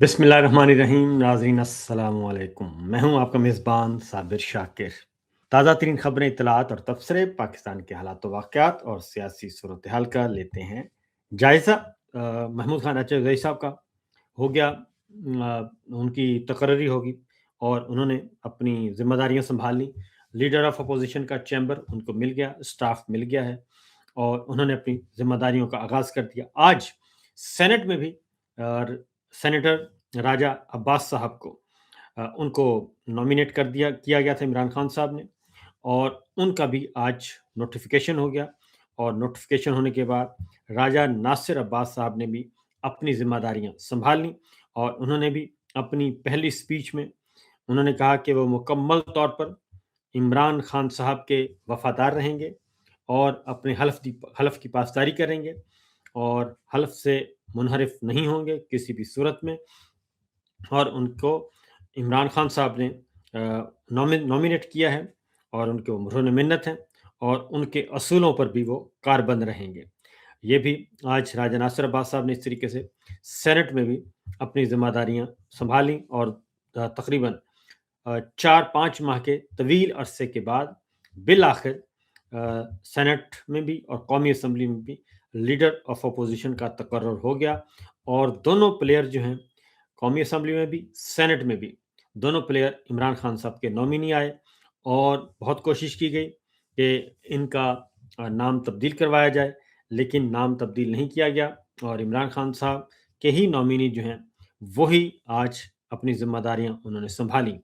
बिस्मिल्लाहिर्रहमानिर्रहीम। नाज़रीन अस्सलाम वालेकुम। मैं हूं आपका मेज़बान साबिर शाकिर। ताज़ा तरीन ख़बरें, इत्तलात और तबसरे पाकिस्तान के हालात वाक़यात और सियासी सूरत हाल का लेते हैं जायज़ा। महमूद खान अचरज़ई साहब का हो गया, उनकी तकर्री होगी और उन्होंने अपनी ज़िम्मेदारियाँ संभाल ली। लीडर ऑफ़ अपोज़िशन का चैम्बर उनको मिल गया, स्टाफ़ मिल गया है और उन्होंने अपनी ज़िम्मेदारियों का आगाज़ कर दिया। आज सेनेट में भी सेनेटर राजा अब्बास साहब को उनको नॉमिनेट कर दिया किया गया था इमरान खान साहब ने, और उनका भी आज नोटिफिकेशन हो गया। और नोटिफिकेशन होने के बाद राजा नासिर अब्बास साहब ने भी अपनी जिम्मेदारियां संभाल ली और उन्होंने भी अपनी पहली स्पीच में उन्होंने कहा कि वो मुकम्मल तौर पर इमरान खान साहब के वफादार रहेंगे और अपने हलफ की पासदारी करेंगे और हलफ से मुनहरिफ नहीं होंगे किसी भी सूरत में। और उनको इमरान खान साहब ने नॉमिनेट किया है और उनके उन्होंने मिन्नत है और उनके असूलों पर भी वो कारबंद रहेंगे। ये भी आज राजा नासिर अब्बास साहब ने इस तरीके से सेनेट में भी अपनी जिम्मेदारियां संभाली और तकरीबन 4-5 माह के तवील अरसे के बाद बिल आखिर सेनेट में भी और कौमी असम्बली में भी लीडर ऑफ अपोजिशन का तकर्रर हो गया। और दोनों प्लेयर जो हैं, कौमी असम्बली में भी सेनेट में भी, दोनों प्लेयर इमरान खान साहब के नॉमिनी आए और बहुत कोशिश की गई कि इनका नाम तब्दील करवाया जाए, लेकिन नाम तब्दील नहीं किया गया और इमरान खान साहब के ही नॉमिनी जो हैं वही आज अपनी जिम्मेदारियां उन्होंने संभाली।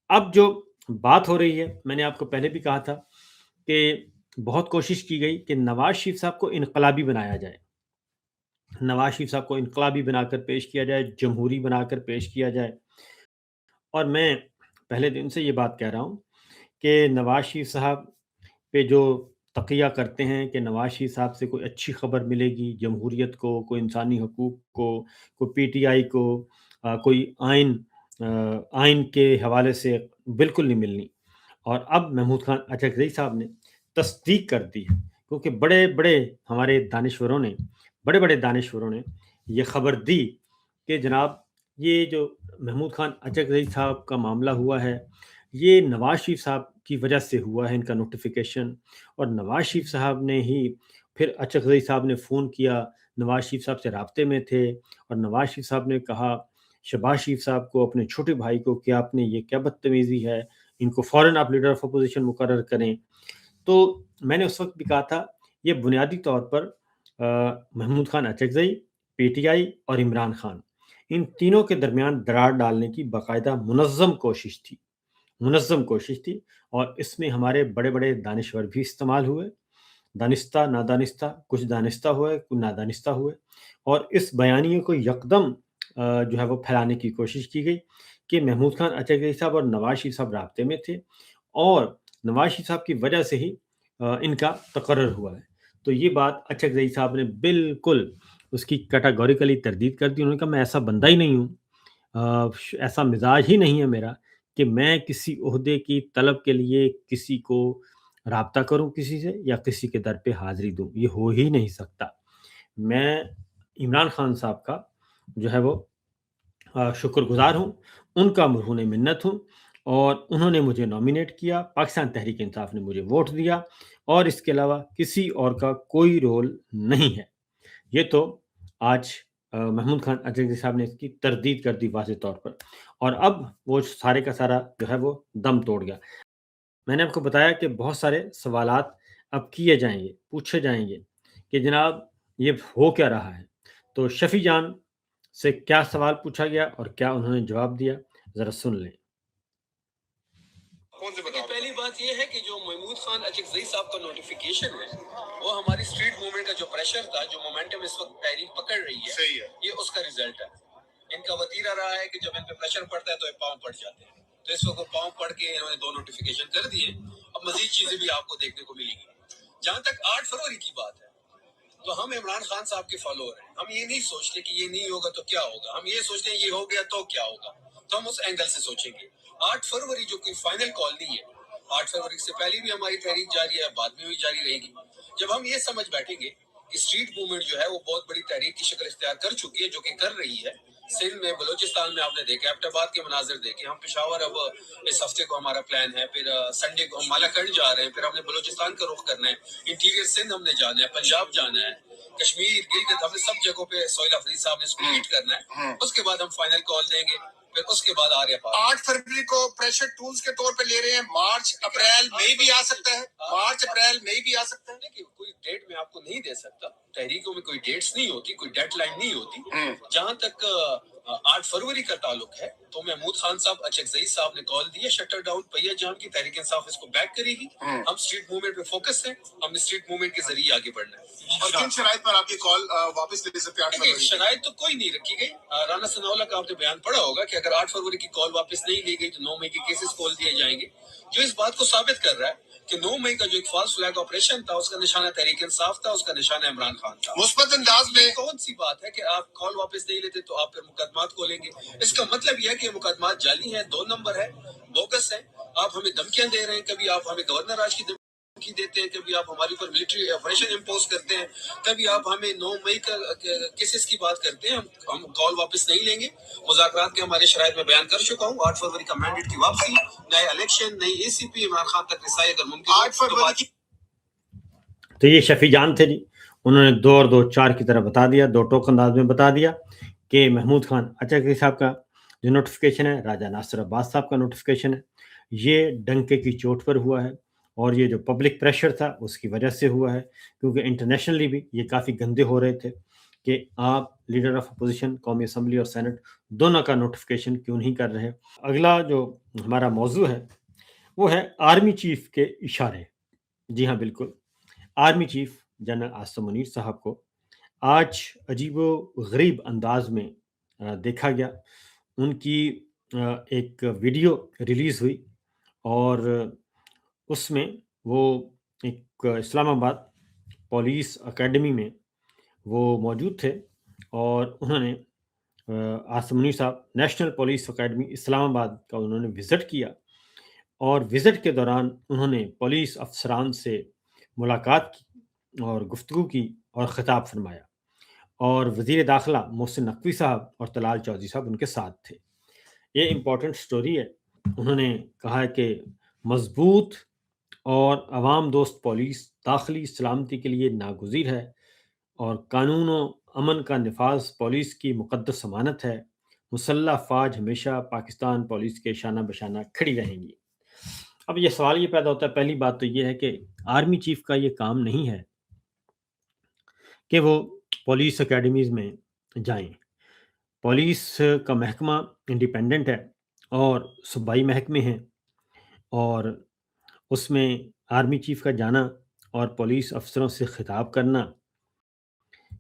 अब जो बात हो रही है, मैंने आपको पहले भी कहा था कि बहुत कोशिश की गई कि नवाज शरीफ साहब को इनकलाबी बनाया जाए, नवाज शरीफ साहब को इनकलाबी बनाकर पेश किया जाए, जमहूरी बनाकर पेश किया जाए। और मैं पहले दिन से ये बात कह रहा हूँ कि नवाज शरीफ साहब पे जो तकिया करते हैं कि नवाज शरीफ साहब से कोई अच्छी खबर मिलेगी, जमहूरियत को, कोई इंसानी हकूक़ को, कोई पीटीआई को, कोई आइन के हवाले से बिल्कुल नहीं मिलनी। और अब महमूद खान अचकज़ई साहब ने तस्दीक कर दी है, क्योंकि बड़े-बड़े हमारे बड़े-बड़े दानिश्वरों ने ये खबर दी कि जनाब, ये जो महमूद खान अचकज़ई साहब का मामला हुआ है, ये नवाज शरीफ साहब की वजह से हुआ है, इनका नोटिफिकेशन। और नवाज शरीफ साहब ने ही फिर अचकज़ई साहब ने फ़ोन किया, नवाज शरीफ साहब से राब्ते में थे और नवाज शरीफ साहब ने कहा शहबाज शरीफ साहब को, अपने छोटे भाई को, कि आपने ये क्या बदतमीज़ी है, इनको फ़ौरन आप लीडर ऑफ़ अपोज़िशन मुकर्रर करें। तो मैंने उस वक़्त भी कहा था, ये बुनियादी तौर पर महमूद खान अचकज़ई, पीटीआई और इमरान खान, इन तीनों के दरमियान दरार डालने की बाकायदा मुनज़्ज़म कोशिश थी और इसमें हमारे बड़े-बड़े दानिश्वर भी इस्तेमाल हुए। दानिस्ता, नादानिस्ता, कुछ दानिस्ता हुए, कुछ नादानिस्ता हुए और इस बयानिए को यकदम जो है वो फैलाने की कोशिश की गई कि महमूद खान अचकज़ई साहब और नवाज शरीफ साहब राब्ते में थे और नवाज शरीफ साहब की वजह से ही इनका तकर्रर हुआ है। तो ये बात अचकज़ई साहब ने बिल्कुल उसकी कैटेगोरिकली तरदीद कर दी। उन्होंने कहा, मैं ऐसा बंदा ही नहीं हूँ, ऐसा मिज़ाज ही नहीं है मेरा कि मैं किसी ओहदे की तलब के लिए किसी को राब्ता करूँ किसी से या किसी के दर पे हाज़िरी दूँ, ये हो ही नहीं सकता। मैं इमरान खान साहब का जो है वो शुक्रगुज़ार हूँ, उनका मरहून मिन्नत हूँ और उन्होंने मुझे नॉमिनेट किया, पाकिस्तान तहरीक इंसाफ ने मुझे वोट दिया और इसके अलावा किसी और का कोई रोल नहीं है। ये तो आज महमूद खान अजहरी साहब ने इसकी तरदीद कर दी वाज़ेह तौर पर और अब वो सारे का सारा जो है वो दम तोड़ गया। मैंने आपको बताया कि बहुत सारे सवालात अब किए जाएँगे, पूछे जाएँगे कि जनाब, ये हो क्या रहा है? तो शफ़ी जान से क्या सवाल पूछा गया और क्या उन्होंने जवाब दिया, ज़रा सुन लें। कौन से बताओ? पहली बात ये है कि जो महमूद खान अचकज़ई साहब का नोटिफिकेशन है, वो हमारी स्ट्रीट मूवमेंट का जो प्रेशर था, जो मोमेंटम इस वक्त तहरीक पकड़ रही है, सही है, ये उसका रिजल्ट है। इनका वतीरा रहा है कि जब इन पे प्रेशर पड़ता है तो ये पाँव पड़ जाते हैं। तो इस वक्त पाँव पड़ के इन्होंने 2 नोटिफिकेशन कर दिए। अब मजीद चीजें भी आपको देखने को मिलेंगी। जहां तक 8 फरवरी की बात है, तो हम इमरान खान साहब के फॉलोअर हैं। हम ये नहीं सोचते कि ये नहीं होगा तो क्या होगा, हम ये सोचते हैं ये हो गया तो क्या होगा। तो हम उस एंगल से सोचेंगे। 8 फरवरी जो कोई फाइनल कॉल नहीं है, 8 फरवरी से पहले भी हमारी तहरीक जारी है, बाद में भी जारी रहेगी। जब हम ये समझ बैठेंगे कि स्ट्रीट मूवमेंट जो है वो बहुत बड़ी तहरीक की शक्ल इख्तियार कर चुकी है, जो कि कर रही है, سندھ میں بلوچستان میں آپ نے دیکھا ایبٹ آباد کے مناظر دیکھے. ہم پشاور اب اس ہفتے کو ہمارا پلان ہے, پھر سنڈے کو ہم مالاکنڈ جا رہے ہیں, پھر ہم نے بلوچستان کا رخ کرنا ہے, انٹیریئر سندھ ہم نے جانا ہے, پنجاب جانا ہے, کشمیر گلگت, ہم نے سب جگہوں پہ سہیل افریدی صاحب نے اس کو لیڈ کرنا ہے. اس کے بعد ہم فائنل کال دیں گے, پھر اس کے بعد آ رہے ہیں 8 فروری کو پریشر ٹولز کے طور پہ لے رہے ہیں. مارچ اپریل مئی بھی آ سکتا ہے, مارچ اپریل مئی بھی آ سکتا ہے. دیکھیے کوئی ڈیٹ میں آپ کو نہیں دے سکتا, تحریکوں میں کوئی ڈیٹس نہیں ہوتی, کوئی ڈیڈ لائن نہیں ہوتی. جہاں تک 8 فروری کا تعلق ہے تو محمود خان صاحب اچکزئی صاحب نے کال دی ہے شٹر ڈاؤن پہیا جام کی. تحریک انصاف اس کو بیک کرے گی. ہم اسٹریٹ موومنٹ پہ فوکس ہیں, ہم نے اسٹریٹ موومنٹ کے ذریعے آگے بڑھنا ہے. اور کن شرائط پر آپ یہ کال واپس لے سکتے ہیں؟ شرائط تو کوئی نہیں رکھی گئی. رانا ثناء اللہ کا آپ نے بیان پڑھا ہوگا کہ اگر 8 فروری کی کال واپس نہیں لی گئی تو 9 مئی کے کیسز کھول دیے جائیں گے, جو اس بات کو ثابت کر رہا ہے کہ 9 مئی کا جو ایک فالس فلیگ آپریشن تھا اس کا نشانہ تحریک انصاف تھا, اس کا نشانہ عمران خان تھا. مثبت انداز میں کون سی بات ہے کہ آپ کال واپس نہیں لیتے تو آپ پھر مقدمات کھولیں گے؟ اس کا مطلب یہ ہے کہ یہ مقدمات جعلی ہیں, 2 نمبر ہے, بوگس ہیں. آپ ہمیں دھمکیاں دے رہے ہیں, کبھی آپ ہمیں گورنر راج کی دھمکی دیتے ہیں, کبھی آپ ہماری پر ملٹری آپریشن امپوز کرتے ہیں, کبھی آپ ہمیں 9 مئی کا کیسز کی بات کرتے ہیں. ہم کال واپس نہیں لیں گے. مذاکرات کے ہمارے شرائط میں بیان کر چکا ہوں. 8 فروری کا مینڈیٹ کی واپسی, نئے الیکشن, نئی اے سی پی, عمران خان تک رسائی اگر ممکن. 8 فروری تو یہ شفیع جان تھے جی, انہوں نے 2 اور 2 4 کی طرح بتا دیا, 2 ٹوک انداز میں بتا دیا کہ محمود خان اچکزئی صاحب کا جو نوٹیفیکیشن ہے, راجہ ناصر عباس صاحب کا نوٹیفیکیشن ہے, یہ ڈنکے کی چوٹ پر ہوا ہے, اور یہ جو پبلک پریشر تھا اس کی وجہ سے ہوا ہے, کیونکہ انٹرنیشنلی بھی یہ کافی گندے ہو رہے تھے کہ آپ لیڈر آف اپوزیشن, قومی اسمبلی اور سینٹ دونوں کا نوٹیفیکیشن کیوں نہیں کر رہے. اگلا جو ہمارا موضوع ہے وہ ہے آرمی چیف کے اشارے. جی ہاں بالکل, army chief general Asim Munir صاحب کو آج عجیب و غریب انداز میں دیکھا گیا. ان کی ایک ویڈیو ریلیز ہوئی اور اس میں وہ ایک اسلام آباد پولیس اکیڈمی میں وہ موجود تھے, اور انہوں نے عاصم منیر صاحب نیشنل پولیس اکیڈمی اسلام آباد کا انہوں نے وزٹ کیا, اور وزٹ کے دوران انہوں نے پولیس افسران سے ملاقات کی اور گفتگو کی اور خطاب فرمایا, اور وزیر داخلہ محسن نقوی صاحب اور طلال چودھری صاحب ان کے ساتھ تھے. یہ امپورٹنٹ سٹوری ہے. انہوں نے کہا ہے کہ مضبوط اور عوام دوست پولیس داخلی سلامتی کے لیے ناگزیر ہے, اور قانون و امن کا نفاذ پولیس کی مقدس امانت ہے. مسلح افواج ہمیشہ پاکستان پولیس کے شانہ بشانہ کھڑی رہیں گی. اب یہ سوال یہ پیدا ہوتا ہے, پہلی بات تو یہ ہے کہ آرمی چیف کا یہ کام نہیں ہے کہ وہ پولیس اکیڈمیز میں جائیں. پولیس کا محکمہ انڈیپینڈنٹ ہے اور صوبائی محکمے ہیں, اور اس میں آرمی چیف کا جانا اور پولیس افسروں سے خطاب کرنا,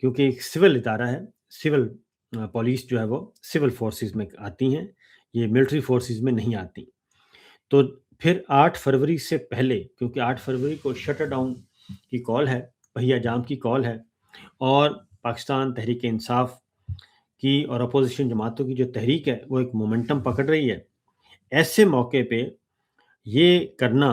کیونکہ ایک سول ادارہ ہے, سول پولیس جو ہے وہ سول فورسز میں آتی ہیں, یہ ملٹری فورسز میں نہیں آتی. تو پھر 8 فروری سے پہلے, کیونکہ 8 فروری کو شٹر ڈاؤن کی کال ہے, پہیا جام کی کال ہے, اور پاکستان تحریک انصاف کی اور اپوزیشن جماعتوں کی جو تحریک ہے وہ ایک مومنٹم پکڑ رہی ہے, ایسے موقع پہ یہ کرنا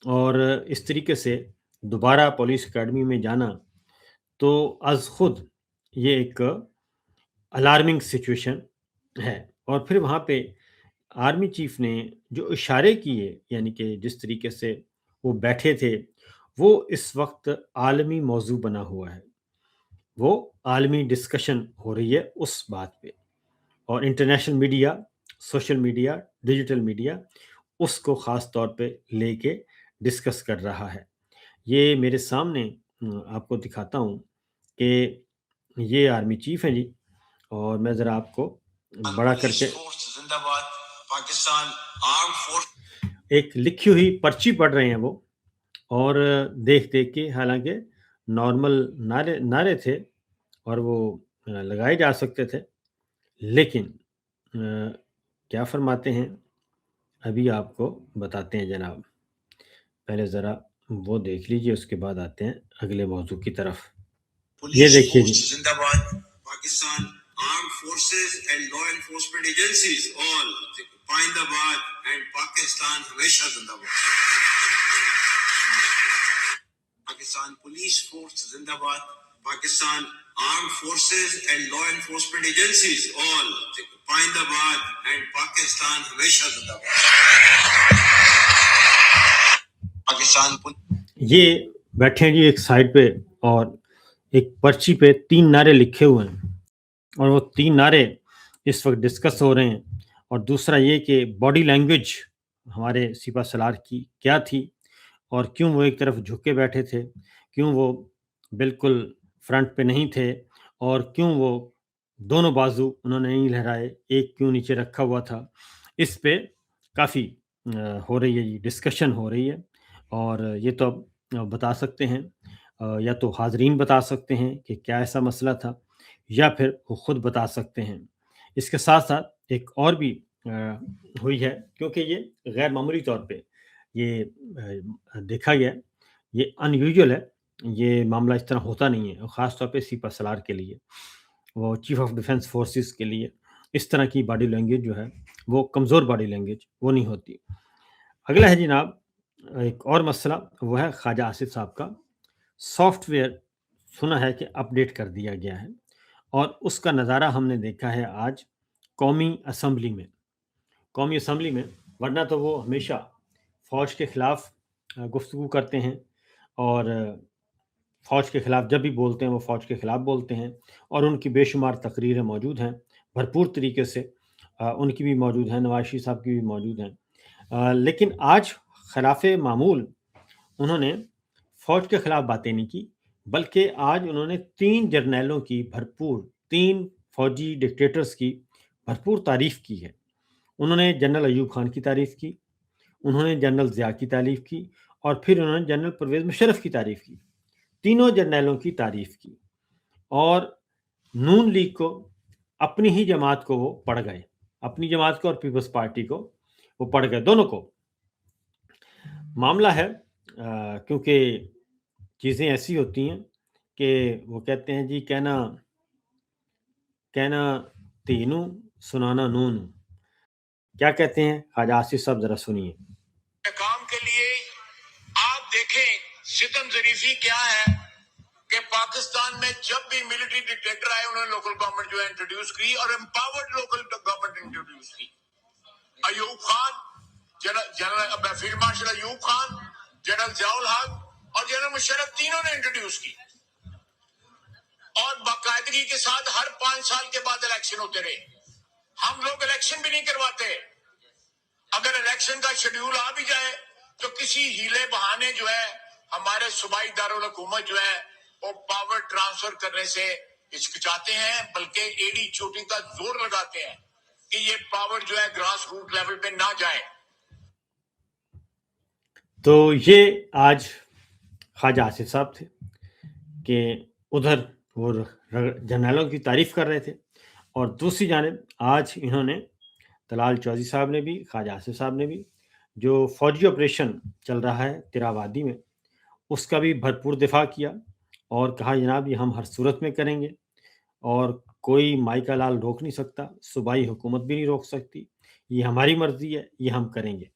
اور اس طریقے سے دوبارہ پولیس اکیڈمی میں جانا تو از خود یہ ایک الارمنگ سچویشن ہے. اور پھر وہاں پہ آرمی چیف نے جو اشارے کیے, یعنی کہ جس طریقے سے وہ بیٹھے تھے, وہ اس وقت عالمی موضوع بنا ہوا ہے, وہ عالمی ڈسکشن ہو رہی ہے اس بات پہ, اور international media, social media, digital media اس کو خاص طور پہ لے کے ڈسکس کر رہا ہے. یہ میرے سامنے آپ کو دکھاتا ہوں کہ یہ آرمی چیف ہیں جی, اور میں ذرا آپ کو بڑا کر کے ایک لکھی ہوئی پرچی پڑھ رہے ہیں وہ, اور دیکھ کے, حالانکہ نارمل نعرے تھے اور وہ لگائے جا سکتے تھے, لیکن کیا فرماتے ہیں ابھی آپ کو بتاتے ہیں جناب. پہلے ذرا وہ دیکھ لیجئے, اس کے بعد آتے ہیں اگلے موضوع کی طرف. یہ دیکھیے جی, زندہ باد Pakistan armed forces and law enforcement agencies all پائندہ باد اینڈ پاکستان ہمیشہ زندہ باد. پاکستان پولیس فورس زندہ باد, Pakistan armed forces and law enforcement agencies all Paindabad and Pakistan हमेशा जिंदाबाद। पाकिस्तान ये बैठे हैं जी एक साइड पे और एक पर्ची पे 3 नारे लिखे हुए हैं और वो 3 नारे इस वक्त डिस्कस हो रहे हैं। और दूसरा ये कि बॉडी लैंग्वेज हमारे सिपा सलार की क्या थी और क्यों वो एक तरफ झुके बैठे थे, क्यों वो बिल्कुल फ्रंट पे नहीं थे और क्यों वो दोनों बाजू उन्होंने नहीं लहराए, एक क्यों नीचे रखा हुआ था। इस पे काफ़ी हो रही है, ये डिस्कशन हो रही है और ये तो अब बता सकते हैं, या तो हाज़रीन बता सकते हैं कि क्या ऐसा मसला था या फिर वो खुद बता सकते हैं। इसके साथ-साथ एक और भी हुई है, क्योंकि ये गैर मामूली तौर पे ये देखा गया है, ये अनयूजुअल है, ये मामला इस तरह होता नहीं है और ख़ास तौर पे सिपा सलार के लिए, वो चीफ़ ऑफ डिफेंस फोर्सेस के लिए इस तरह की बॉडी लैंग्वेज जो है, वो कमज़ोर बॉडी लैंग्वेज वो नहीं होती। अगला है जनाब एक और मसला, वो है ख्वाजा आसिफ साहब का सॉफ्टवेयर, सुना है कि अपडेट कर दिया गया है और उसका नज़ारा हमने देखा है आज कौमी असम्बली में। कौमी असम्बली में, वरना तो वो हमेशा फ़ौज के ख़िलाफ़ गुफ्तगू करते हैं और फ़ौज के ख़िलाफ़ जब भी बोलते हैं, वो फ़ौज के ख़िलाफ़ बोलते हैं और उनकी बेशुमार तकरीरें मौजूद हैं, भरपूर तरीके से उनकी भी मौजूद हैं, नवाज़ शरीफ साहब की भी मौजूद हैं। लेकिन आज खिलाफ़ मामूल उन्होंने फ़ौज के ख़िलाफ़ बातें नहीं की, बल्कि आज उन्होंने 3 जर्नैलों की भरपूर, 3 फ़ौजी डिक्टेटर्स की भरपूर तारीफ़ की है। उन्होंने जनरल अयूब खान की तारीफ़ की, उन्होंने जनरल ज़िया की तारीफ़ की और फिर उन्होंने जनरल परवेज़ मुशर्रफ की तारीफ़ की। तीनों जर्नैलों की तारीफ़ की और नून लीग को, अपनी ही जमात को वो पढ़ गए। अपनी जमात को और पीपल्स पार्टी को वो पढ़ गए, दोनों को। मामला है क्योंकि चीज़ें ऐसी होती हैं कि वो कहते हैं जी कहना कहना तीनू, सुनाना नूनू। क्या कहते हैं ख्वाजा आसिफ साहब, ज़रा सुनिए। काम के लिए आप देखें सितम ज़रीफ़ी क्या है कि पाकिस्तान में जब भी मिलिट्री डिक्टेटर आए उन्होंने लोकल गवर्नमेंट जो है इंट्रोड्यूस की और एम्पावर्ड लोकल गवर्नमेंट इंट्रोड्यूस की। Ayub Khan, general field marshal Ayub Khan, general Ziaul हक और जनरल मुशर्रफ, तीनों ने इंट्रोड्यूस की और बाकायदगी के साथ हर 5 साल के बाद इलेक्शन होते रहे। हम लोग इलेक्शन भी नहीं करवाते। अगर इलेक्शन का शेड्यूल आ भी जाए तो किसी हीले बहाने जो है हमारे सूबाई दारुल हुकूमत जो है वो पावर ट्रांसफर करने से हिचकिचाते हैं, बल्कि एड़ी चोटी का जोर लगाते हैं कि ये पावर जो है ग्रास रूट लेवल पे ना जाए। तो ये आज ख्वाजा आसिफ साहब थे कि उधर वो जर्नैलों की तारीफ़ कर रहे थे और दूसरी जानिब आज इन्होंने, तलाल चौधरी साहब ने भी, ख्वाजा आसिफ साहब ने भी, जो फ़ौजी ऑपरेशन चल रहा है तिरा वादी में, उसका भी भरपूर दिफा किया और कहा जनाब ये हम हर सूरत में करेंगे और कोई माई का लाल रोक नहीं सकता, सूबाई हुकूमत भी नहीं रोक सकती, ये हमारी मर्ज़ी है, ये हम करेंगे।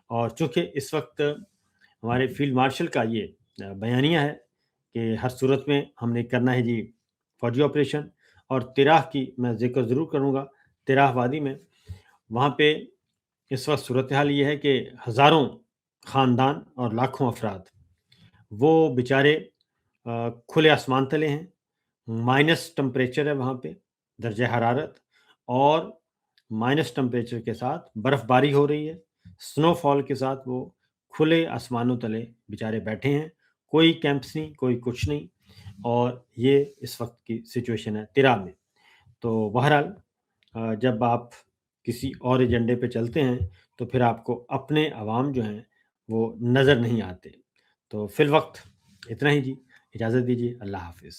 और चूँकि इस वक्त हमारे फील्ड मार्शल का ये बयानिया है कि हर सूरत में हमने करना है जी फ़ौजी ऑपरेशन, और तिराह की मैं ज़िक्र ज़रूर करूँगा। तिराह वादी में, वहाँ पे इस वक्त सूरत हाल ये है कि हज़ारों ख़ानदान और लाखों अफराद वो बेचारे खुले आसमान तले हैं, माइनस टेम्परेचर है वहाँ पे, दर्जे हरारत, और माइनस टेम्परेचर के साथ बर्फ़बारी हो रही है, स्नोफॉल के साथ वो खुले आसमानों तले बेचारे बैठे हैं, कोई कैंप्स नहीं, कोई कुछ नहीं, और ये इस वक्त की सिचुएशन है तिरा में। तो बहरहाल जब आप किसी और एजेंडे पे चलते हैं, तो फिर आपको अपने अवाम जो हैं, वो नज़र नहीं आते। तो फ़िलवक़्त इतना ही जी, इजाज़त दीजिए, अल्लाह हाफ़िज़।